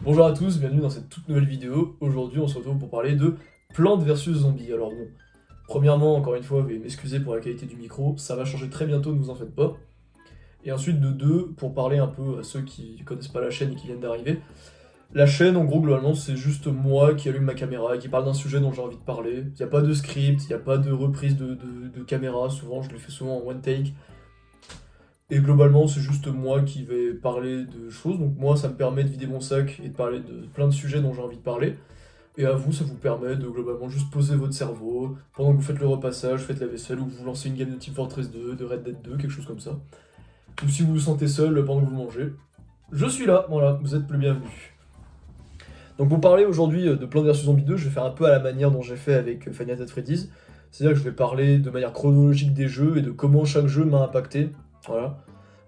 Bonjour à tous, bienvenue dans cette toute nouvelle vidéo. Aujourd'hui, on se retrouve pour parler de Plantes versus Zombies. Alors bon, premièrement, encore une fois, veuillez m'excuser pour la qualité du micro, ça va changer très bientôt, ne vous en faites pas. Et ensuite, de deux, pour parler un peu à ceux qui connaissent pas la chaîne et qui viennent d'arriver. La chaîne, en gros, globalement, c'est juste moi qui allume ma caméra et qui parle d'un sujet dont j'ai envie de parler. Il n'y a pas de script, il n'y a pas de reprise de caméra, souvent, je le fais souvent en one take. Et globalement, c'est juste moi qui vais parler de choses. Donc moi, ça me permet de vider mon sac et de parler de plein de sujets dont j'ai envie de parler. Et à vous, ça vous permet de globalement juste poser votre cerveau pendant que vous faites le repassage, faites la vaisselle ou que vous lancez une game de Team Fortress 2, de Red Dead 2, quelque chose comme ça. Ou si vous vous sentez seul pendant que vous mangez. Je suis là, voilà, vous êtes le bienvenu. Donc pour parler aujourd'hui de Plants vs Zombies 2, je vais faire un peu à la manière dont j'ai fait avec Five Nights at Freddy's. C'est-à-dire que je vais parler de manière chronologique des jeux et de comment chaque jeu m'a impacté. Voilà,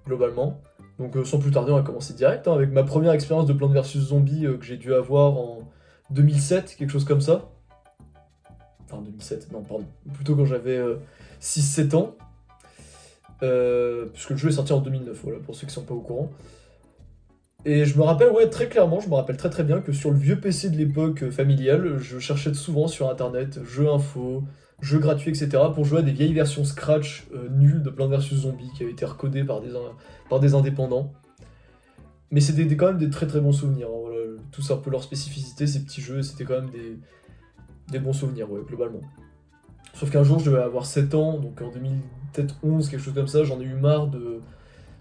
globalement. Donc sans plus tarder, on va commencer direct avec ma première expérience de Plants vs Zombies que j'ai dû avoir en 2007, quelque chose comme ça. Enfin 2007, non pardon, plutôt quand j'avais 6-7 ans. Puisque le jeu est sorti en 2009, voilà, pour ceux qui sont pas au courant. Et je me rappelle, ouais, très clairement, je me rappelle très très bien que sur le vieux PC de l'époque familiale, je cherchais souvent sur internet jeux info, jeux gratuits, etc. pour jouer à des vieilles versions Scratch nulles de Plants vs Zombies qui avaient été recodées par des indépendants. Mais c'était quand même des très très bons souvenirs, hein, voilà, tous un peu leur spécificité, ces petits jeux, c'était quand même des bons souvenirs, ouais, globalement. Sauf qu'un jour, je devais avoir 7 ans, donc en 2011, quelque chose comme ça, j'en ai eu marre de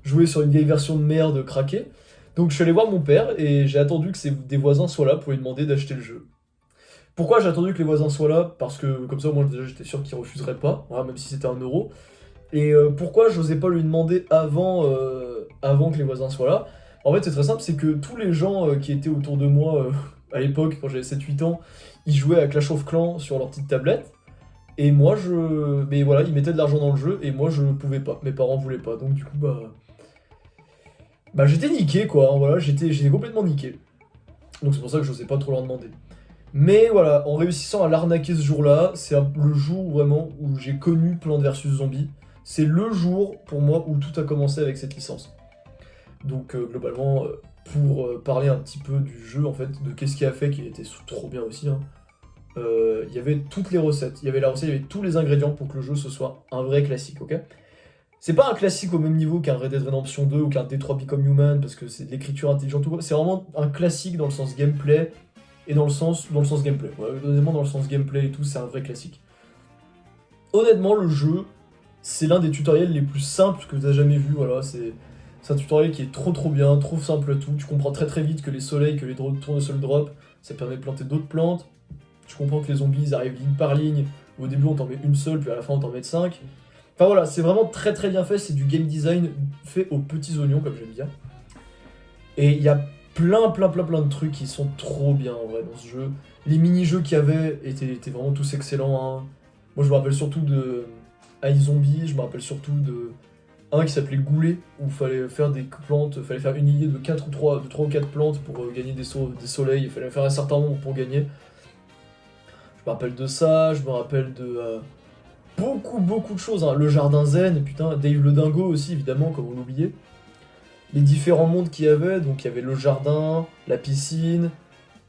jouer sur une vieille version de merde craquée. Donc je suis allé voir mon père et j'ai attendu que des voisins soient là pour lui demander d'acheter le jeu. Pourquoi j'ai attendu que les voisins soient là? Parce que comme ça, moi déjà j'étais sûr qu'ils refuseraient pas, voilà, même si c'était 1 euro. Et pourquoi j'osais pas lui demander avant que les voisins soient là? En fait, c'est très simple, c'est que tous les gens qui étaient autour de moi à l'époque, quand j'avais 7-8 ans, ils jouaient à Clash of Clans sur leur petite tablette. Et moi, mais voilà, ils mettaient de l'argent dans le jeu et moi, je pouvais pas. Mes parents voulaient pas. Donc du coup, bah j'étais niqué quoi, hein, voilà, j'étais complètement niqué. Donc c'est pour ça que je n'osais pas trop leur demander. Mais voilà, en réussissant à l'arnaquer ce jour-là, c'est le jour vraiment où j'ai connu Plants vs Zombies. C'est le jour pour moi où tout a commencé avec cette licence. Donc globalement, pour parler un petit peu du jeu en fait, de qu'est-ce qui a fait qu'il était trop bien aussi, hein, il y avait toutes les recettes, il y avait la recette, il y avait tous les ingrédients pour que le jeu ce soit un vrai classique, ok? C'est pas un classique au même niveau qu'un Red Dead Redemption 2 ou qu'un Detroit Become Human parce que c'est de l'écriture intelligente ou quoi. C'est vraiment un classique dans le sens gameplay et dans le sens gameplay. Ouais, honnêtement, dans le sens gameplay et tout, c'est un vrai classique. Honnêtement, le jeu, c'est l'un des tutoriels les plus simples que tu as jamais vu. Voilà, c'est un tutoriel qui est trop trop bien, trop simple à tout. Tu comprends très très vite que les soleils, que les tournesols drop, ça permet de planter d'autres plantes. Tu comprends que les zombies ils arrivent ligne par ligne. Au début, on t'en met une seule, puis à la fin, on t'en met 5. Enfin voilà, c'est vraiment très très bien fait, c'est du game design fait aux petits oignons, comme j'aime dire. Et il y a plein de trucs qui sont trop bien en vrai dans ce jeu. Les mini-jeux qu'il y avait étaient vraiment tous excellents, hein. Moi je me rappelle surtout de iZombie, je me rappelle surtout de un qui s'appelait Goulet, où il fallait faire des plantes, fallait faire une idée de 3 ou 4 plantes pour gagner des soleils, il fallait faire un certain nombre pour gagner. Je me rappelle de ça, je me rappelle de beaucoup de choses, hein. Le jardin zen, putain, Dave le dingo aussi, évidemment, comme on l'oubliait. Les différents mondes qu'il y avait, donc il y avait le jardin, la piscine,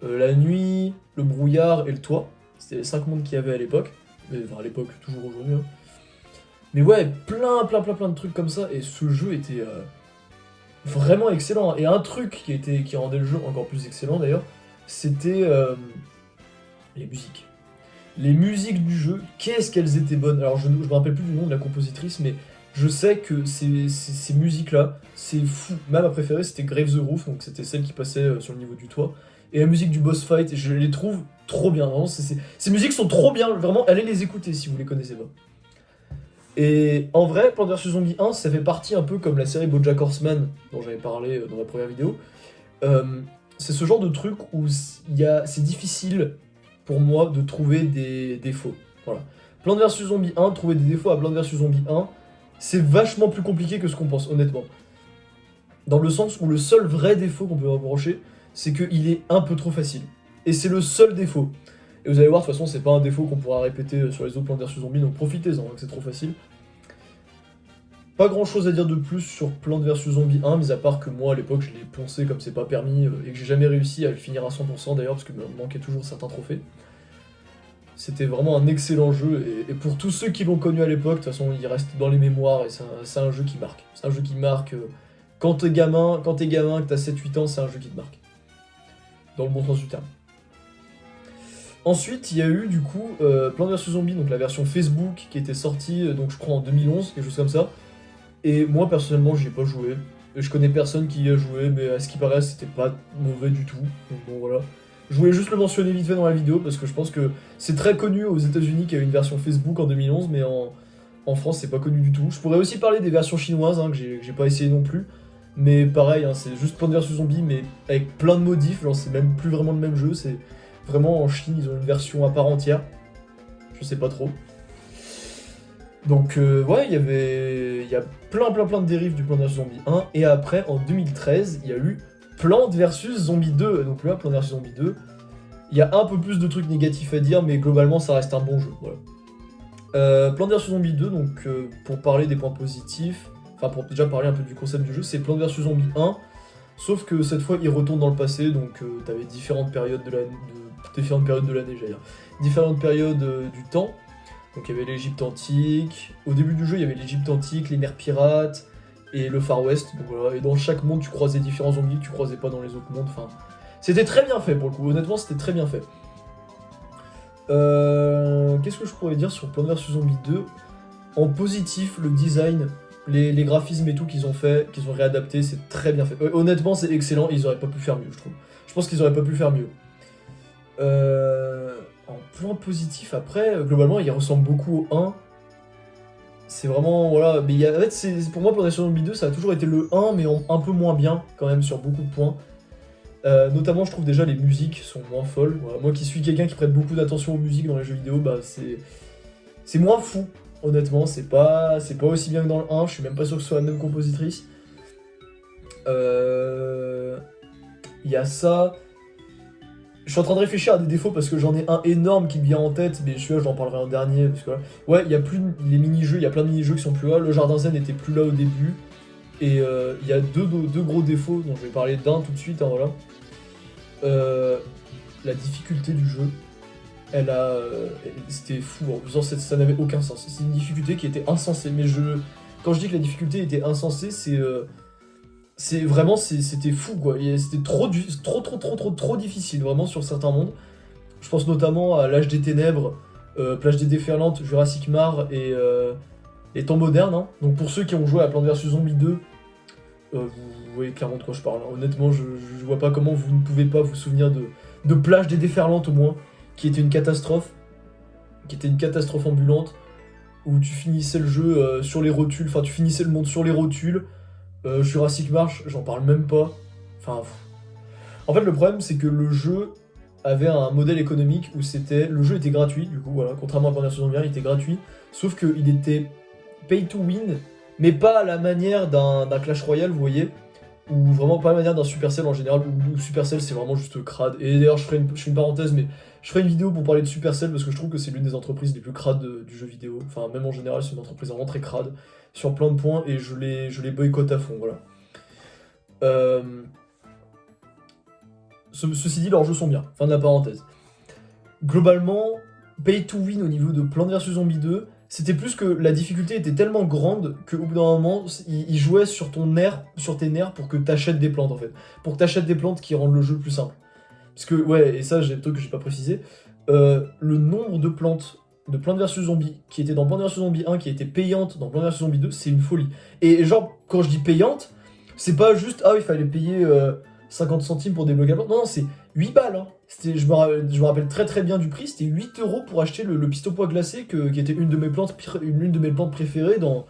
la nuit, le brouillard et le toit. C'était les 5 mondes qu'il y avait à l'époque. Mais enfin, à l'époque, toujours aujourd'hui, hein. Mais ouais, plein de trucs comme ça, et ce jeu était vraiment excellent. Et un truc qui rendait le jeu encore plus excellent d'ailleurs, c'était les musiques. Les musiques du jeu, qu'est-ce qu'elles étaient bonnes. Alors je me rappelle plus du nom de la compositrice, mais je sais que ces musiques-là, c'est fou. Même ma préférée, c'était Grave the Roof, donc c'était celle qui passait sur le niveau du toit. Et la musique du boss fight, je les trouve trop bien. Vraiment, ces musiques sont trop bien, vraiment, allez les écouter si vous les connaissez pas. Et en vrai, Plants vs Zombie 1, ça fait partie un peu comme la série BoJack Horseman, dont j'avais parlé dans ma première vidéo. C'est ce genre de truc où c'est difficile pour moi de trouver des défauts. Voilà. Plants vs Zombie 1, trouver des défauts à Plants vs Zombie 1, c'est vachement plus compliqué que ce qu'on pense, honnêtement. Dans le sens où le seul vrai défaut qu'on peut reprocher, c'est qu'il est un peu trop facile. Et c'est le seul défaut. Et vous allez voir, de toute façon, c'est pas un défaut qu'on pourra répéter sur les autres Plants vs Zombies, donc profitez-en, hein, que c'est trop facile. Pas grand chose à dire de plus sur Plants vs Zombies 1, mis à part que moi à l'époque je l'ai poncé comme c'est pas permis et que j'ai jamais réussi à le finir à 100% d'ailleurs parce que me manquait toujours certains trophées. C'était vraiment un excellent jeu et pour tous ceux qui l'ont connu à l'époque, de toute façon il reste dans les mémoires et c'est un jeu qui marque. C'est un jeu qui marque quand t'es gamin, que t'as 7-8 ans, c'est un jeu qui te marque. Dans le bon sens du terme. Ensuite, il y a eu du coup Plants vs Zombies, donc la version Facebook qui était sortie, donc je crois en 2011, quelque chose comme ça. Et moi personnellement, j'y ai pas joué. Et je connais personne qui y a joué, mais à ce qui paraît, c'était pas mauvais du tout. Donc bon, voilà. Je voulais juste le mentionner vite fait dans la vidéo parce que je pense que c'est très connu aux États-Unis qu'il y a eu une version Facebook en 2011, mais en France, c'est pas connu du tout. Je pourrais aussi parler des versions chinoises, que j'ai pas essayé non plus. Mais pareil, c'est juste Plants vs Zombies, mais avec plein de modifs. Genre, c'est même plus vraiment le même jeu. C'est vraiment en Chine, ils ont une version à part entière. Je sais pas trop. Donc ouais, il y a plein de dérives du Plants vs Zombies 1, et après, en 2013, il y a eu Plants vs Zombies 2, donc là, Plants vs Zombies 2, il y a un peu plus de trucs négatifs à dire, mais globalement, ça reste un bon jeu, voilà. Plants vs Zombies 2, donc pour parler des points positifs, enfin pour déjà parler un peu du concept du jeu, c'est Plants vs Zombies 1, sauf que cette fois, il retourne dans le passé, donc t'avais différentes périodes de l'année, j'allais dire, différentes périodes du temps. Donc il y avait l'Égypte antique, au début du jeu il y avait l'Égypte antique, les mers pirates et le Far West, donc voilà. Et dans chaque monde tu croisais différents zombies que tu croisais pas dans les autres mondes, enfin... C'était très bien fait pour le coup, honnêtement c'était très bien fait. Qu'est-ce que je pourrais dire sur Plants vs Zombies 2 ? En positif, le design, les graphismes et tout qu'ils ont fait, qu'ils ont réadapté, c'est très bien fait. Honnêtement c'est excellent, ils auraient pas pu faire mieux je trouve. Je pense qu'ils auraient pas pu faire mieux. En point positif, après, globalement, il ressemble beaucoup au 1. C'est vraiment, voilà, mais en fait, pour moi, Plants vs Zombies 2, ça a toujours été le 1, mais un peu moins bien, quand même, sur beaucoup de points. Notamment, je trouve déjà les musiques sont moins folles. Voilà, moi qui suis quelqu'un qui prête beaucoup d'attention aux musiques dans les jeux vidéo, bah c'est moins fou, honnêtement. C'est pas aussi bien que dans le 1, je suis même pas sûr que ce soit la même compositrice. Il y a ça. Je suis en train de réfléchir à des défauts parce que j'en ai un énorme qui me vient en tête, mais celui-là j'en parlerai en dernier. Parce que, ouais, il y a plus les mini-jeux, il y a plein de mini-jeux qui sont plus là. Le jardin zen n'était plus là au début. Et il y a deux gros défauts dont je vais parler d'un tout de suite. Voilà. La difficulté du jeu, c'était fou. En plus, ça n'avait aucun sens. C'est une difficulté qui était insensée. Mais quand je dis que la difficulté était insensée, c'est vraiment, c'était fou quoi, c'était trop difficile vraiment sur certains mondes. Je pense notamment à l'Âge des Ténèbres, Plage des Déferlantes, Jurassic Mars et les Temps modernes. Hein. Donc pour ceux qui ont joué à Plants vs Zombies 2, vous voyez clairement de quoi je parle. Hein. Honnêtement, je vois pas comment vous ne pouvez pas vous souvenir de Plage des Déferlantes au moins, qui était une catastrophe ambulante, où tu finissais le jeu sur les rotules, enfin tu finissais le monde sur les rotules. Jurassic Mars, j'en parle même pas. Enfin, en fait, le problème, c'est que le jeu avait un modèle économique où le jeu était gratuit, du coup, voilà, contrairement à Plants vs Zombies 1, il était gratuit, sauf qu'il était pay to win, mais pas à la manière d'un Clash Royale, vous voyez, ou vraiment pas à la manière d'un Supercell en général, où Supercell c'est vraiment juste crade. Et d'ailleurs, je fais une parenthèse, mais je ferai une vidéo pour parler de Supercell parce que je trouve que c'est l'une des entreprises les plus crades du jeu vidéo. Enfin, même en général, c'est une entreprise vraiment très crade sur plein de points et je les boycotte à fond, voilà. Ceci dit, leurs jeux sont bien. Fin de la parenthèse. Globalement, pay to win au niveau de Plants vs Zombies 2, c'était plus que la difficulté était tellement grande qu'au bout d'un moment, il jouait sur tes nerfs pour que t'achètes des plantes en fait. Pour que t'achètes des plantes qui rendent le jeu plus simple. Parce que, ouais, et ça, j'ai un truc que j'ai pas précisé, le nombre de plantes de Plants vs Zombies qui étaient dans Plants vs Zombies 1, qui étaient payantes dans Plants vs Zombies 2, c'est une folie. Et genre, quand je dis payante, c'est pas juste, il fallait payer 50 centimes pour débloquer la plante. Non, c'est 8 balles. Hein. Je me rappelle très bien du prix, c'était 8 € pour acheter le pistopois glacé, qui était l'une de mes plantes préférées dans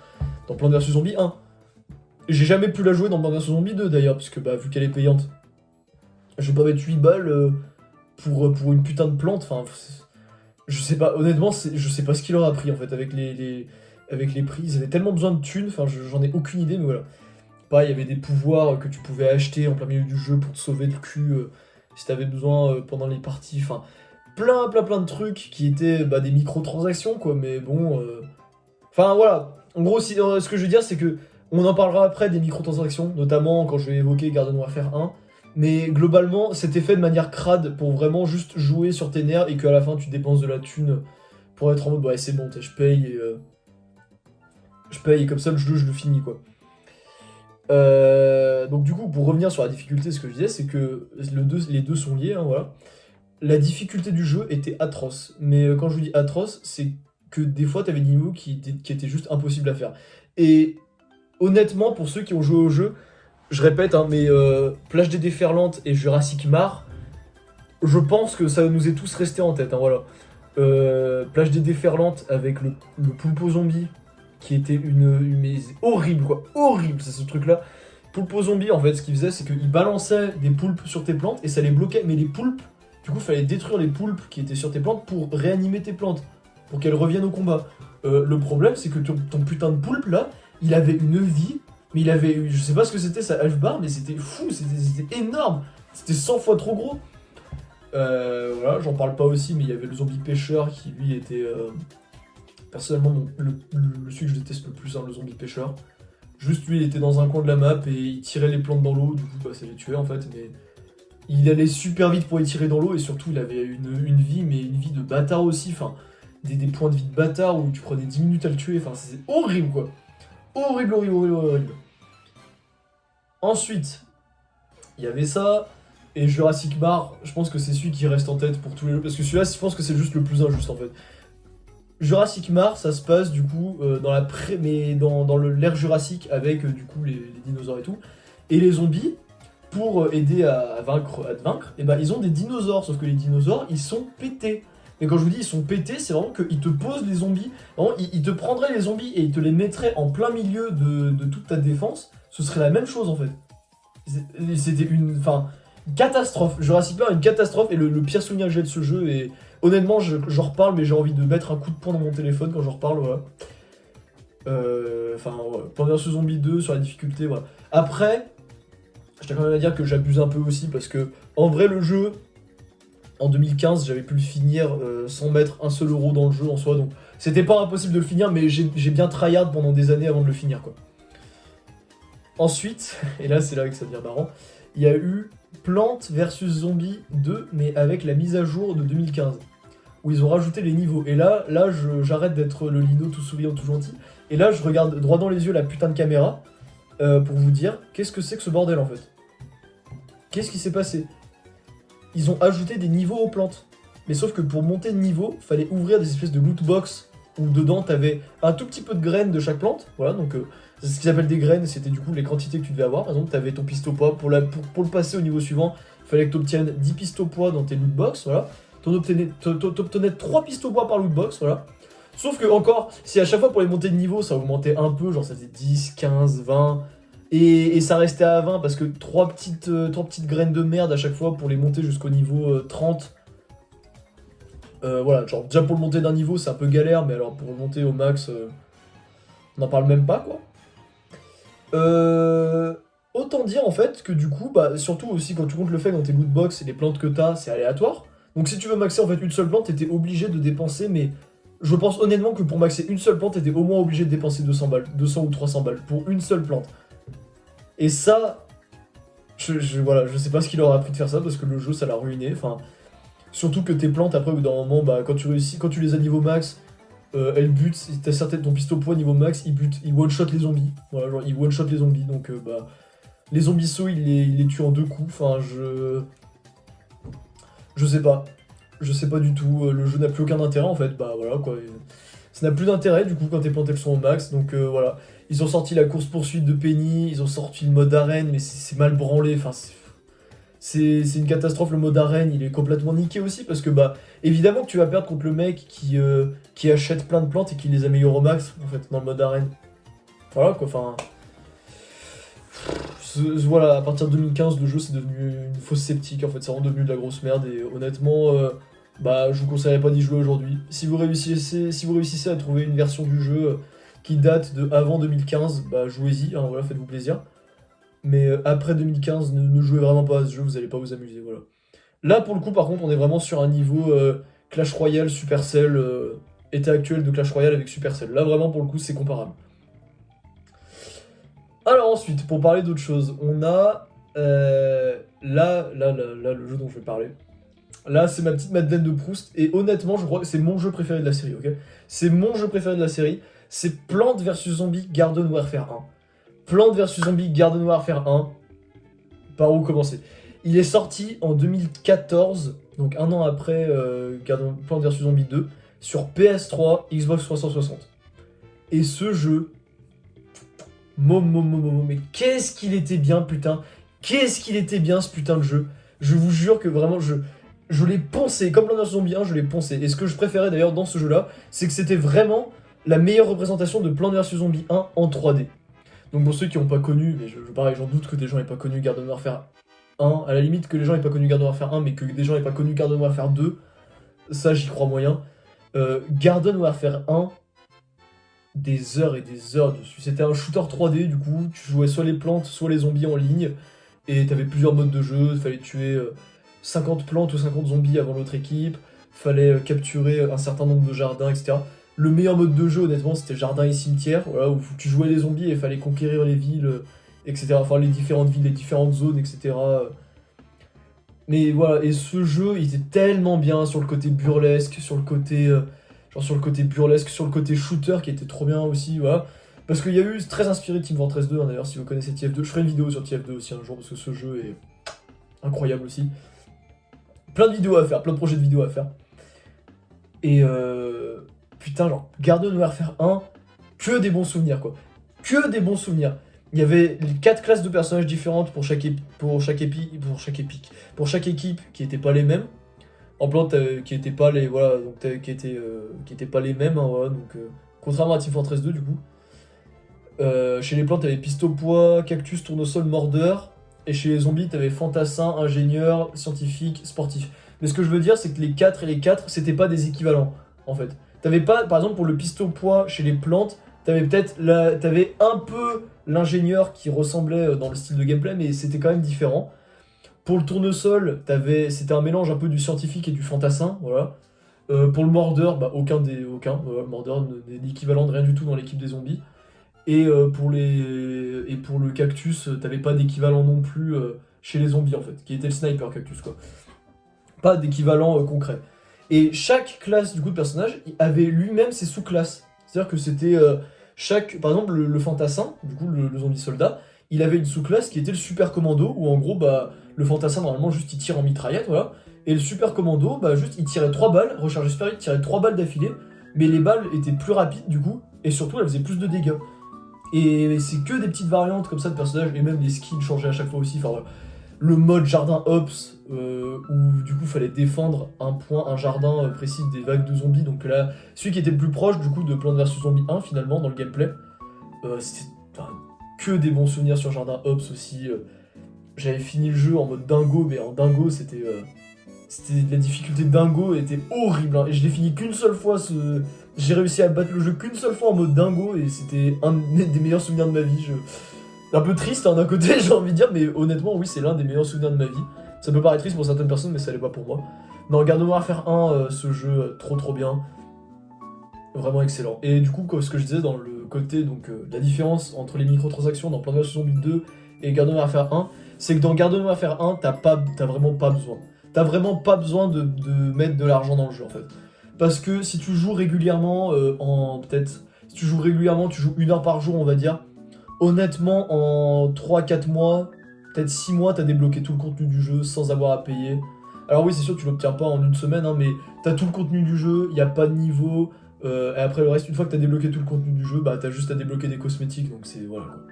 Plants vs Zombies 1. J'ai jamais pu la jouer dans Plants vs Zombies 2 d'ailleurs, parce que vu qu'elle est payante. Je vais pas mettre 8 balles pour une putain de plante, enfin... Je sais pas, honnêtement, je sais pas ce qu'il leur a pris en fait avec les prix. Ils avaient tellement besoin de thunes, enfin j'en ai aucune idée, mais voilà. Pareil, il y avait des pouvoirs que tu pouvais acheter en plein milieu du jeu pour te sauver le cul si t'avais besoin pendant les parties. Enfin, plein de trucs qui étaient des microtransactions quoi, mais bon. Enfin voilà, En gros, ce que je veux dire, c'est que on en parlera après des microtransactions, notamment quand je vais évoquer Garden Warfare 1. Mais globalement, c'était fait de manière crade pour vraiment juste jouer sur tes nerfs et qu'à la fin tu dépenses de la thune pour être en mode ouais c'est bon, je paye et comme ça le jeu je le finis quoi. Donc du coup pour revenir sur la difficulté, ce que je disais c'est que les deux sont liés, hein, voilà. La difficulté du jeu était atroce, mais quand je vous dis atroce, c'est que des fois t'avais des niveaux qui étaient juste impossibles à faire. Et honnêtement pour ceux qui ont joué au jeu, je répète, hein, mais Plage des Déferlantes et Jurassic Mars, je pense que ça nous est tous resté en tête, hein, voilà. Plage des Déferlantes avec le poulpe zombie, qui était mais horrible, quoi. Horrible, c'est ce truc-là. Poulpe zombie, en fait, ce qu'il faisait, c'est qu'il balançait des poulpes sur tes plantes et ça les bloquait. Mais les poulpes, du coup, il fallait détruire les poulpes qui étaient sur tes plantes pour réanimer tes plantes, pour qu'elles reviennent au combat. Le problème, c'est que ton putain de poulpe, là, il avait une vie, mais il avait, je sais pas ce que c'était sa health bar, mais c'était fou, c'était énorme. C'était 100 fois trop gros. Voilà, j'en parle pas aussi, mais il y avait le zombie pêcheur qui lui était personnellement celui que je déteste le plus, hein, le zombie pêcheur. Juste lui, il était dans un coin de la map et il tirait les plantes dans l'eau, du coup bah, ça les tuait en fait, mais il allait super vite pour les tirer dans l'eau et surtout il avait une vie, mais une vie de bâtard aussi, enfin des points de vie de bâtard où tu prenais 10 minutes à le tuer, enfin c'est horrible quoi. Horrible, horrible, horrible, horrible. Ensuite, il y avait ça. Et Jurassic Mars, je pense que c'est celui qui reste en tête pour tous les jeux. Parce que celui-là, je pense que c'est juste le plus injuste en fait. Jurassic Mars, ça se passe du coup dans l'ère Jurassique avec du coup les dinosaures et tout. Et les zombies, pour aider à vaincre, et ben, ils ont des dinosaures. Sauf que les dinosaures, ils sont pétés. Et quand je vous dis ils sont pétés, c'est vraiment qu'ils te posent les zombies. Vraiment, ils te prendraient les zombies et ils te les mettraient en plein milieu de toute ta défense. Ce serait la même chose en fait. C'était une. Enfin, catastrophe. Jurassic Park est une catastrophe et le pire souvenir que j'ai de ce jeu. Et honnêtement, j'en reparle, mais j'ai envie de mettre un coup de poing dans mon téléphone quand j'en reparle. Voilà. Enfin, Plants vs Zombie 2 sur la difficulté. Voilà. Après, je tiens quand même à dire que j'abuse un peu aussi parce que en vrai, le jeu en 2015, j'avais pu le finir sans mettre un seul euro dans le jeu en soi. Donc, c'était pas impossible de le finir, mais j'ai bien tryhard pendant des années avant de le finir, quoi. Ensuite, et là c'est là que ça devient marrant, il y a eu Plants vs Zombies 2, mais avec la mise à jour de 2015, où ils ont rajouté les niveaux. Et là j'arrête d'être le Lino tout souriant, tout gentil, et là je regarde droit dans les yeux la putain de caméra, pour vous dire, qu'est-ce que c'est que ce bordel en fait? Qu'est-ce qui s'est passé? Ils ont ajouté des niveaux aux plantes. Mais sauf que pour monter de niveau, fallait ouvrir des espèces de loot box où dedans t'avais un tout petit peu de graines de chaque plante. Voilà, donc c'est ce qu'ils appellent des graines, c'était du coup les quantités que tu devais avoir. Par exemple, t'avais ton pistopois. Pour le passer au niveau suivant, il fallait que t'obtiennes 10 pistopois dans tes loot box. Voilà. T'obtenais 3 pistopois par loot box. Voilà. Sauf que encore, si à chaque fois pour les montées de niveau, ça augmentait un peu, genre ça faisait 10, 15, 20. Et ça restait à 20 parce que 3 petites graines de merde à chaque fois pour les monter jusqu'au niveau 30. Voilà, genre déjà pour le monter d'un niveau c'est un peu galère, mais alors pour le monter au max, on n'en parle même pas quoi. Autant dire en fait que du coup, bah surtout aussi quand tu comptes le fait dans tes loot box et les plantes que t'as, c'est aléatoire. Donc si tu veux maxer en fait une seule plante, t'étais obligé de dépenser, mais je pense honnêtement que pour maxer une seule plante, t'étais au moins obligé de dépenser 200 balles, 200 ou 300 balles pour une seule plante. Et ça, voilà, je sais pas ce qu'il leur a pris de faire ça parce que le jeu ça l'a ruiné. Enfin, surtout que tes plantes après au bout d'un moment, bah quand tu réussis, quand tu les as niveau max, elles butent. Si t'as certaines ton pistolet niveau max, il one shot les zombies. Voilà, genre il one shot les zombies. Donc bah les zombies il les tue en 2 coups. Enfin je sais pas. Je sais pas du tout. Le jeu n'a plus aucun intérêt en fait. Bah voilà quoi. Ça n'a plus d'intérêt du coup quand tes plantes elles sont au max. Donc voilà. Ils ont sorti la course poursuite de Penny, ils ont sorti le mode arène, mais c'est mal branlé. Enfin c'est une catastrophe, le mode arène, il est complètement niqué aussi parce que bah évidemment que tu vas perdre contre le mec qui achète plein de plantes et qui les améliore au max en fait dans le mode arène. Voilà quoi, enfin voilà, à partir de 2015 le jeu c'est devenu une fausse sceptique en fait, c'est vraiment devenu de la grosse merde et honnêtement bah je vous conseillerais pas d'y jouer aujourd'hui. Si vous réussissez à trouver une version du jeu qui date de avant 2015, bah jouez-y, hein, voilà, faites-vous plaisir. Mais après 2015, ne jouez vraiment pas à ce jeu, vous allez pas vous amuser, voilà. Là, pour le coup, par contre, on est vraiment sur un niveau Clash Royale, Supercell, état actuel de Clash Royale avec Supercell. Là, vraiment, pour le coup, c'est comparable. Alors ensuite, pour parler d'autre chose, on a là, le jeu dont je vais parler. Là, c'est ma petite Madeleine de Proust, et honnêtement, je crois que c'est mon jeu préféré de la série, ok? C'est mon jeu préféré de la série, c'est Plants vs Zombies Garden Warfare 1. Plants vs Zombies Garden Warfare 1, par où commencer? Il est sorti en 2014, donc un an après Plants vs Zombies 2, sur PS3, Xbox 360. Et ce jeu, mais qu'est-ce qu'il était bien, putain! Qu'est-ce qu'il était bien ce putain de jeu! Je vous jure que vraiment, je l'ai poncé, comme Plants vs Zombies 1, je l'ai poncé. Et ce que je préférais d'ailleurs dans ce jeu-là, c'est que c'était vraiment la meilleure représentation de Plants vs Zombies 1 en 3D. Donc pour ceux qui n'ont pas connu, mais pareil, j'en doute que des gens n'aient pas connu Garden Warfare 1, à la limite que les gens n'aient pas connu Garden Warfare 1, mais que des gens n'aient pas connu Garden Warfare 2, ça j'y crois moyen. Garden Warfare 1, des heures et des heures dessus. C'était un shooter 3D, du coup, tu jouais soit les plantes, soit les zombies en ligne, et t'avais plusieurs modes de jeu, fallait tuer 50 plantes ou 50 zombies avant l'autre équipe, fallait capturer un certain nombre de jardins, etc. Le meilleur mode de jeu, honnêtement, c'était jardin et cimetière, voilà, où tu jouais les zombies et il fallait conquérir les villes, etc. Enfin, les différentes villes, les différentes zones, etc. Mais voilà, et ce jeu, il était tellement bien sur le côté burlesque, sur le côté, sur le côté burlesque, sur le côté shooter qui était trop bien aussi, voilà. Parce qu'il y a eu, très inspiré de Team Fortress 2, hein, d'ailleurs, si vous connaissez TF2. Je ferai une vidéo sur TF2 aussi un jour, parce que ce jeu est incroyable aussi. Plein de vidéos à faire, plein de projets de vidéos à faire. Et putain, genre, Garden Warfare 1, que des bons souvenirs, quoi. Que des bons souvenirs. Il y avait 4 classes de personnages différentes pour chaque équipe qui n'étaient pas les mêmes. En plan, qui n'étaient pas les voilà, donc qui étaient pas les mêmes, hein, voilà, donc contrairement à Team Fortress 2 du coup. Chez les plantes, t'avais pistopois, cactus, tournesol, mordeur. Et chez les zombies, t'avais fantassin, ingénieur, scientifique, sportif. Mais ce que je veux dire, c'est que les 4 et les 4, c'était pas des équivalents, en fait. T'avais pas, par exemple, pour le pistopois chez les plantes, t'avais un peu l'ingénieur qui ressemblait dans le style de gameplay, mais c'était quand même différent. Pour le tournesol, c'était un mélange un peu du scientifique et du fantassin, voilà. Pour le mordeur, bah aucun. Le mordeur n'est l'équivalent de rien du tout dans l'équipe des zombies. Et pour le cactus, t'avais pas d'équivalent non plus chez les zombies en fait, qui était le sniper cactus quoi. Pas d'équivalent concret. Et chaque classe du coup de personnage avait lui-même ses sous-classes. C'est-à-dire que c'était par exemple le fantassin, du coup le zombie soldat, il avait une sous-classe qui était le super commando, où en gros bah le fantassin normalement juste il tire en mitraillette, voilà. Et le super commando, bah juste il tirait 3 balles, recharge super vite, tirait 3 balles d'affilée, mais les balles étaient plus rapides du coup, et surtout elles faisaient plus de dégâts. Et c'est que des petites variantes comme ça de personnages, et même les skins changeaient à chaque fois aussi. Enfin, voilà. Le mode jardin Ops, où du coup fallait défendre un jardin précis des vagues de zombies. Donc là, celui qui était le plus proche du coup de Plants vs Zombies 1 finalement dans le gameplay. C'était que des bons souvenirs sur jardin Ops aussi. J'avais fini le jeu en mode dingo, mais en dingo c'était la difficulté dingo était horrible, hein. Et je l'ai fini qu'une seule fois. J'ai réussi à battre le jeu qu'une seule fois en mode dingo et c'était un des meilleurs souvenirs de ma vie. Un peu triste hein, d'un côté, j'ai envie de dire, mais honnêtement, oui, c'est l'un des meilleurs souvenirs de ma vie. Ça peut paraître triste pour certaines personnes, mais ça l'est pas pour moi. Non, Garden Warfare 1, ce jeu, trop bien. Vraiment excellent. Et du coup, ce que je disais dans le côté, donc la différence entre les microtransactions dans Plants vs Zombies 2 et Garden Warfare 1, c'est que dans Garden Warfare 1, t'as vraiment pas besoin. T'as vraiment pas besoin de mettre de l'argent dans le jeu en fait. Parce que si tu joues régulièrement, si tu joues régulièrement, tu joues 1 heure par jour, on va dire. Honnêtement, en 3-4 mois, peut-être 6 mois, t'as débloqué tout le contenu du jeu sans avoir à payer. Alors oui, c'est sûr, tu l'obtiens pas en une semaine, hein, mais t'as tout le contenu du jeu, y a pas de niveau. Et après le reste, une fois que t'as débloqué tout le contenu du jeu, bah t'as juste à débloquer des cosmétiques, donc c'est voilà quoi.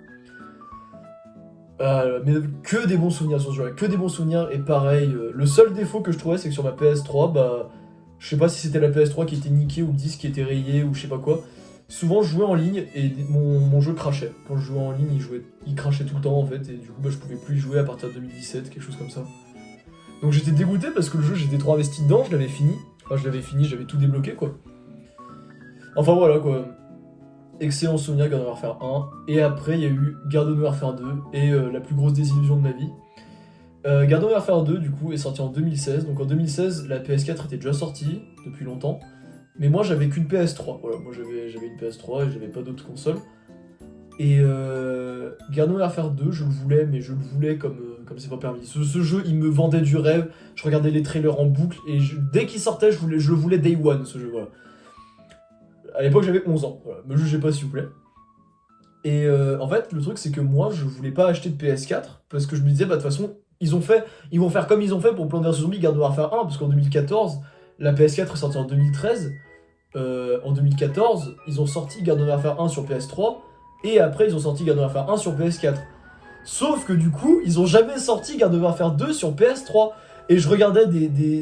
Mais que des bons souvenirs sur ce jeu, que des bons souvenirs, et pareil, le seul défaut que je trouvais c'est que sur ma PS3, bah je sais pas si c'était la PS3 qui était niquée ou le disque qui était rayé ou je sais pas quoi, souvent je jouais en ligne et mon jeu crachait. Quand je jouais en ligne, il crachait tout le temps en fait, et du coup bah, je pouvais plus y jouer à partir de 2017, quelque chose comme ça. Donc j'étais dégoûté parce que le jeu j'étais trop investi dedans, je l'avais fini, j'avais tout débloqué quoi. Enfin voilà quoi. Excellent souvenir Garden Warfare 1, et après il y a eu Garden Warfare 2, et la plus grosse désillusion de ma vie. Garden Warfare 2 du coup est sorti en 2016, donc en 2016 la PS4 était déjà sortie depuis longtemps, mais moi j'avais qu'une PS3, voilà, moi j'avais une PS3 et j'avais pas d'autres consoles. Et Garden Warfare 2, je le voulais, mais je le voulais comme c'est pas permis. Ce jeu, il me vendait du rêve. Je regardais les trailers en boucle et dès qu'il sortait, je le voulais day one, ce jeu. Voilà. À l'époque, j'avais 11 ans. Voilà. Me jugez pas, s'il vous plaît. Et en fait, le truc, c'est que moi, je voulais pas acheter de PS4 parce que je me disais, bah, de toute façon, ils vont faire comme ils ont fait pour Plants vs Zombies Garden Warfare 1, parce qu'en 2014, la PS4 est sortie en 2013. En 2014, ils ont sorti Garden Warfare 1 sur PS3, et après, ils ont sorti Garden Warfare 1 sur PS4. Sauf que du coup, ils ont jamais sorti Garden Warfare 2 sur PS3. Et je regardais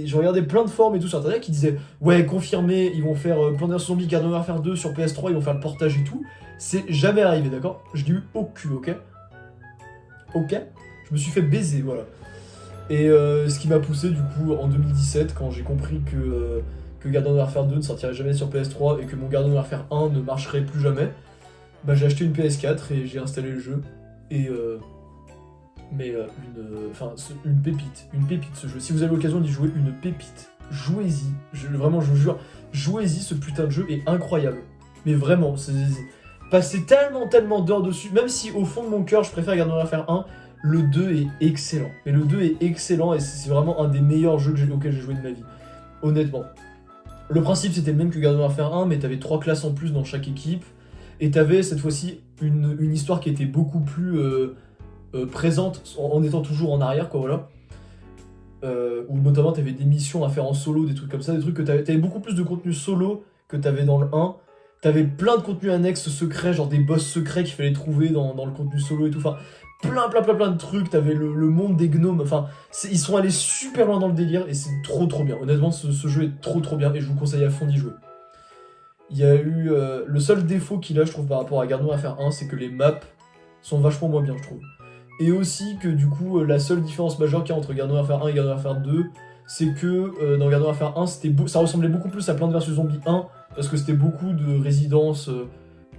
je regardais plein de forums et tout sur internet qui disaient ouais, confirmé, ils vont faire Plants vs Zombies Garden Warfare 2 sur PS3, ils vont faire le portage et tout. C'est jamais arrivé, d'accord? Je l'ai eu au cul, ok? Ok? Je me suis fait baiser, voilà. Et ce qui m'a poussé du coup en 2017, quand j'ai compris que Garden Warfare 2 ne sortirait jamais sur PS3 et que mon Garden Warfare 1 ne marcherait plus jamais, bah j'ai acheté une PS4 et j'ai installé le jeu. Et une pépite ce jeu. Si vous avez l'occasion d'y jouer, une pépite, jouez-y. Vraiment, je vous jure, jouez-y, ce putain de jeu est incroyable. Mais vraiment, passez tellement d'heures dessus, même si au fond de mon cœur, je préfère Garden Warfare 1, le 2 est excellent. Mais le 2 est excellent et c'est vraiment un des meilleurs jeux auxquels j'ai joué de ma vie. Honnêtement. Le principe, c'était le même que Garden Warfare 1, mais t'avais 3 classes en plus dans chaque équipe. Et t'avais cette fois-ci une histoire qui était beaucoup plus présente en étant toujours en arrière, quoi, voilà. Où notamment t'avais des missions à faire en solo, des trucs comme ça, des trucs que t'avais beaucoup plus de contenu solo que t'avais dans le 1. T'avais plein de contenus annexes secrets, genre des boss secrets qu'il fallait trouver dans le contenu solo et tout. Enfin, plein de trucs. T'avais le monde des gnomes. Enfin, ils sont allés super loin dans le délire et c'est trop bien. Honnêtement, ce jeu est trop bien et je vous conseille à fond d'y jouer. Il y a eu le seul défaut qu'il a, je trouve, par rapport à Garden Warfare 1, c'est que les maps sont vachement moins bien, je trouve. Et aussi que du coup, la seule différence majeure qu'il y a entre Garden Warfare 1 et Garden Warfare 2, c'est que dans Garden Warfare 1, ça ressemblait beaucoup plus à Plants vs Zombies 1, parce que c'était beaucoup de résidences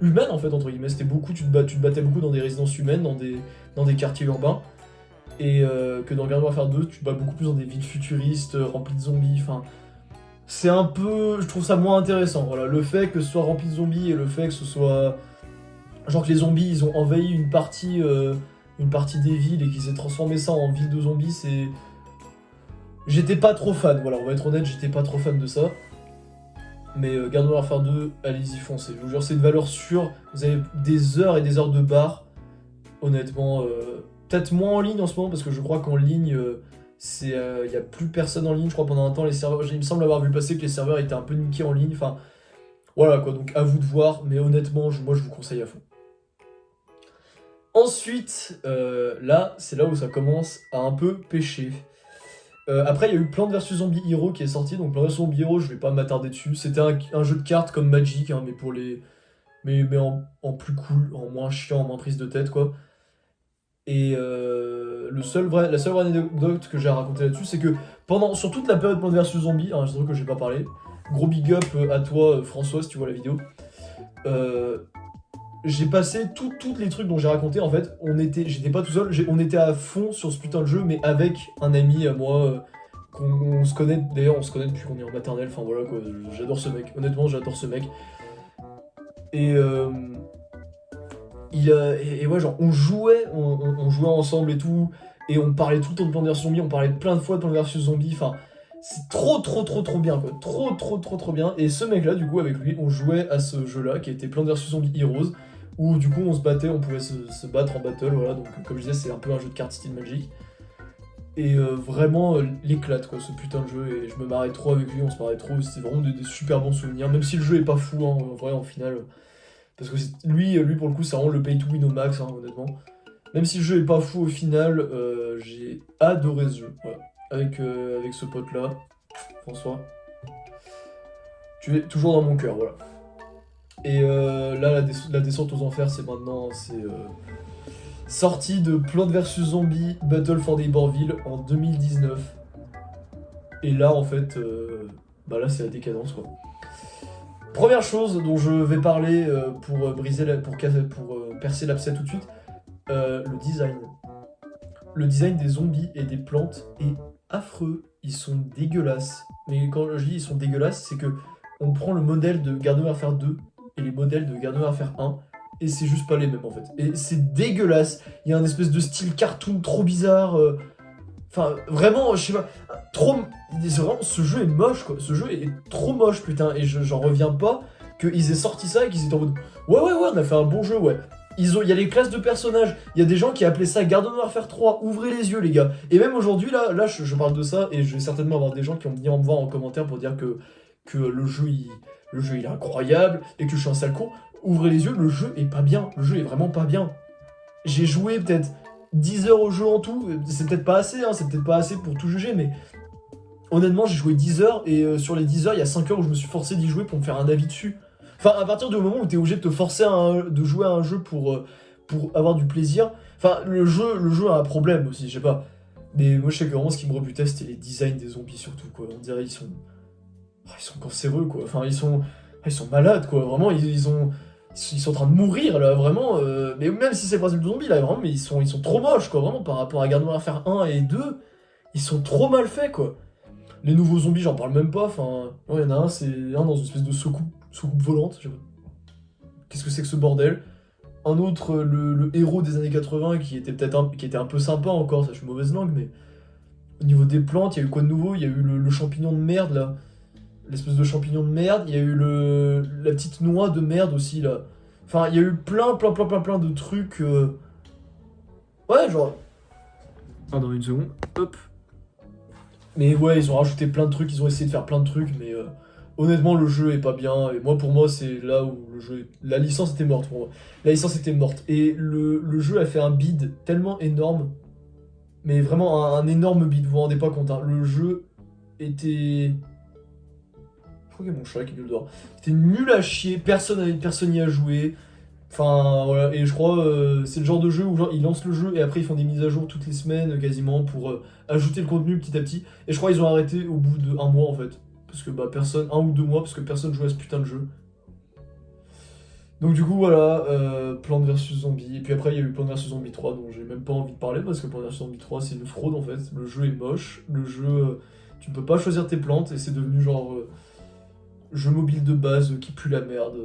humaines, en fait, entre guillemets. C'était beaucoup, tu te battais beaucoup dans des résidences humaines, dans des quartiers urbains. Et que dans Garden Warfare 2, tu te bats beaucoup plus dans des villes futuristes, remplies de zombies, enfin... C'est un peu... Je trouve ça moins intéressant, voilà. Le fait que ce soit rempli de zombies et le fait que ce soit... Genre que les zombies, ils ont envahi une partie des villes et qu'ils aient transformé ça en ville de zombies, c'est... J'étais pas trop fan, voilà, on va être honnête, j'étais pas trop fan de ça. Mais Garden Warfare 2, allez-y, foncez. Je vous jure, c'est une valeur sûre. Vous avez des heures et des heures de bar. Honnêtement, peut-être moins en ligne en ce moment, parce que je crois qu'en ligne, il y a plus personne en ligne. Je crois pendant un temps, les serveurs... Il me semble avoir vu passer que les serveurs étaient un peu niqués en ligne. Enfin, voilà quoi, donc à vous de voir. Mais honnêtement, moi, je vous conseille à fond. Ensuite, là, c'est là où ça commence à un peu pêcher. Après, il y a eu Plants vs Zombie Hero qui est sorti, donc Plants vs Zombie Hero, je vais pas m'attarder dessus. C'était un jeu de cartes comme Magic, hein, mais pour les... Mais en plus cool, en moins chiant, en moins prise de tête, quoi. Et la seule vraie anecdote que j'ai à raconter là-dessus, c'est que sur toute la période Plants vs Zombie, c'est un truc que j'ai pas parlé, gros big up à toi, François, si tu vois la vidéo. J'ai passé tous les trucs dont j'ai raconté, en fait, j'étais pas tout seul, on était à fond sur ce putain de jeu, mais avec un ami à moi, qu'on se connaît, d'ailleurs on se connaît depuis qu'on est en maternelle, enfin voilà quoi, j'adore ce mec, honnêtement j'adore ce mec. Et ouais, genre on jouait ensemble et tout, et on parlait tout le temps de Plants vs Zombies, on parlait plein de fois de Plants vs Zombies, enfin... C'est trop bien quoi, trop bien. Et ce mec là, du coup, avec lui, on jouait à ce jeu là qui était Plants vs Zombies Heroes, où du coup on se battait, on pouvait se battre en battle, voilà. Donc comme je disais, c'est un peu un jeu de cartes style Magic. Et vraiment l'éclate quoi, ce putain de jeu. Et je me marrais trop avec lui, on se marrait trop, c'était vraiment des super bons souvenirs. Même si le jeu est pas fou, hein, en vrai, en final. Parce que lui pour le coup, c'est vraiment le pay to win au max, hein, honnêtement. Même si le jeu est pas fou au final, j'ai adoré ce jeu, voilà. Avec ce pote là, François. Tu es toujours dans mon cœur, voilà. Et là, la descente aux enfers, c'est maintenant, sorti de Plants vs Zombies Battle for Neighborville en 2019. Et là, en fait, bah là, c'est la décadence, quoi. Première chose dont je vais parler pour percer l'abcès tout de suite, le design. Le design des zombies et des plantes est affreux, ils sont dégueulasses. Mais quand je dis ils sont dégueulasses, c'est que on prend le modèle de Garden Warfare 2 et les modèles de Garden Warfare 1, et c'est juste pas les mêmes en fait. Et c'est dégueulasse, il y a un espèce de style cartoon trop bizarre. Enfin, vraiment, je sais pas, trop... C'est vraiment, ce jeu est moche quoi, ce jeu est trop moche putain, et j'en reviens pas qu'ils aient sorti ça et qu'ils étaient en mode ouais, on a fait un bon jeu, ouais. Il y a les classes de personnages, il y a des gens qui appelaient ça Garden Warfare 3, ouvrez les yeux les gars. Et même aujourd'hui là je parle de ça et je vais certainement avoir des gens qui vont venir me voir en commentaire pour dire que le jeu il est incroyable et que je suis un sale con. Ouvrez les yeux, le jeu est pas bien, le jeu est vraiment pas bien. J'ai joué peut-être 10 heures au jeu en tout, c'est peut-être pas assez, hein, c'est peut-être pas assez pour tout juger, mais honnêtement j'ai joué 10 heures et sur les 10 heures il y a 5 heures où je me suis forcé d'y jouer pour me faire un avis dessus. Enfin, à partir du moment où t'es obligé de te forcer de jouer à un jeu pour avoir du plaisir, enfin, le jeu a un problème aussi, je sais pas. Mais moi, je sais que vraiment, ce qui me rebutait, c'était les designs des zombies, surtout, quoi. On dirait ils sont cancéreux, quoi. Enfin, ils sont malades, quoi. Vraiment, ils sont en train de mourir, là, vraiment. Mais même si c'est le principe de zombies, là, vraiment, mais ils sont trop moches, quoi. Vraiment, par rapport à Garden Warfare 1 et 2, ils sont trop mal faits, quoi. Les nouveaux zombies, j'en parle même pas. Enfin, il y en a un, c'est un dans une espèce de soucoupe volante. Je sais pas. Qu'est-ce que c'est que ce bordel? Un autre, le héros des années 80, qui était qui était un peu sympa encore, ça je suis mauvaise langue, mais au niveau des plantes, il y a eu quoi de nouveau? Il y a eu le champignon de merde là, l'espèce de champignon de merde. Il y a eu la petite noix de merde aussi là. Enfin, il y a eu plein de trucs. Ouais, genre. Pardon, une seconde. Hop. Mais ouais, ils ont rajouté plein de trucs, ils ont essayé de faire plein de trucs, mais honnêtement, le jeu est pas bien. Et moi, pour moi, c'est là où le jeu. La licence était morte pour moi. La licence était morte. Et le jeu a fait un bid tellement énorme. Mais vraiment un énorme bid, vous vous rendez pas compte, hein. Le jeu était. Je crois qu'il y a mon chat qui gueule dehors. C'était nul à chier, personne n'y a joué. Enfin voilà, et je crois c'est le genre de jeu où genre, ils lancent le jeu et après ils font des mises à jour toutes les semaines quasiment pour ajouter le contenu petit à petit. Et je crois qu'ils ont arrêté au bout d'1 mois en fait. Parce que bah personne, 1 ou 2 mois, parce que personne jouait à ce putain de jeu. Donc du coup voilà, Plants vs Zombies. Et puis après il y a eu Plants vs Zombies 3 dont j'ai même pas envie de parler parce que Plants vs Zombies 3 c'est une fraude en fait. Le jeu est moche, le jeu, tu peux pas choisir tes plantes et c'est devenu genre jeu mobile de base qui pue la merde,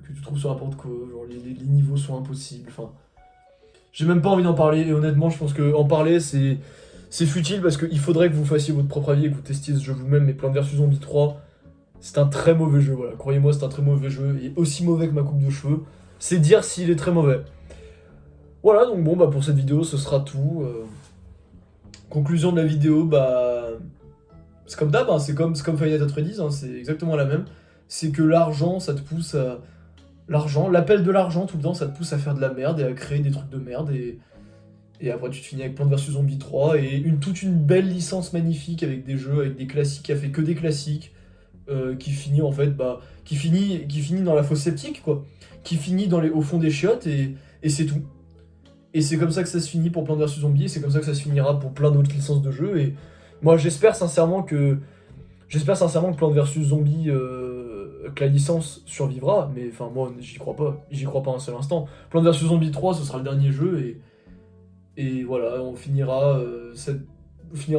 que tu trouves sur n'importe quoi, genre les niveaux sont impossibles, enfin... J'ai même pas envie d'en parler, et honnêtement je pense que en parler c'est futile parce qu'il faudrait que vous fassiez votre propre avis et que vous testiez ce jeu vous-même, mais Plants vs Zombies 3, c'est un très mauvais jeu, voilà, croyez-moi c'est un très mauvais jeu, et aussi mauvais que ma coupe de cheveux, c'est dire s'il est très mauvais. Voilà, donc bon, bah pour cette vidéo ce sera tout. Conclusion de la vidéo, bah... C'est comme d'hab, hein, c'est comme Five Nights at Freddy's, hein, c'est exactement la même. C'est que l'argent, ça te pousse à... L'argent, l'appel de l'argent tout le temps, ça te pousse à faire de la merde et à créer des trucs de merde. Et après, tu te finis avec Plants vs Zombies 3 et toute une belle licence magnifique avec des jeux, avec des classiques, qui a fait que des classiques, qui finit en fait, bah, qui finit dans la fosse septique, quoi. Qui finit au fond des chiottes et c'est tout. Et c'est comme ça que ça se finit pour Plants vs Zombies et c'est comme ça que ça se finira pour plein d'autres licences de jeux. Et moi, j'espère sincèrement que Plants vs Zombies, que la licence survivra, mais enfin moi j'y crois pas un seul instant. Plants vs Zombies 3 ce sera le dernier jeu et voilà, on finira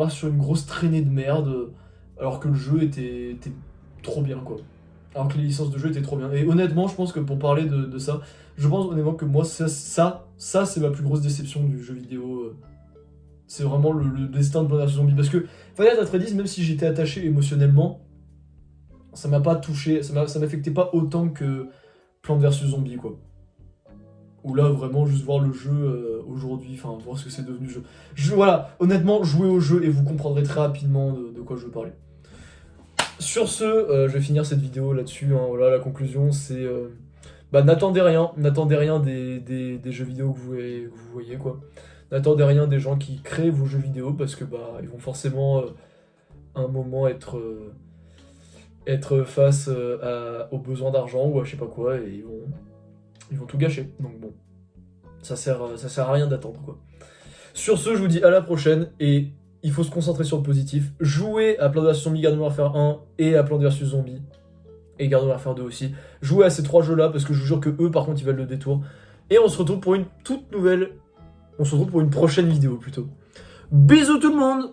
sur une grosse traînée de merde alors que le jeu était trop bien quoi. Alors que les licences de jeu étaient trop bien. Et honnêtement, je pense que pour parler de ça, je pense honnêtement que moi ça c'est ma plus grosse déception du jeu vidéo. C'est vraiment le destin de Plants vs Zombies. Parce que Five Nights at Freddy's, même si j'étais attaché émotionnellement, ça m'a pas touché, ça m'affectait pas autant que Plants vs Zombies, quoi. Ou là, vraiment, juste voir le jeu aujourd'hui, enfin, voir ce que c'est devenu le jeu. Voilà, honnêtement, jouez au jeu et vous comprendrez très rapidement de quoi je veux parler. Sur ce, je vais finir cette vidéo là-dessus, hein. Voilà, la conclusion, c'est... bah, n'attendez rien des jeux vidéo que vous voyez, quoi. N'attendez rien des gens qui créent vos jeux vidéo, parce que, bah, ils vont forcément, à un moment, être face aux besoins d'argent ou à je sais pas quoi et ils vont tout gâcher. Donc bon, ça sert à rien d'attendre quoi. Sur ce, je vous dis à la prochaine et il faut se concentrer sur le positif. Jouez à Plants vs Zombies, Garden Warfare 1 et à Plants vs Zombies et Garden Warfare 2 aussi. Jouez à ces 3 jeux là parce que je vous jure que eux par contre ils veulent le détour. Et on se retrouve pour une toute nouvelle... On se retrouve pour une prochaine vidéo plutôt. Bisous tout le monde!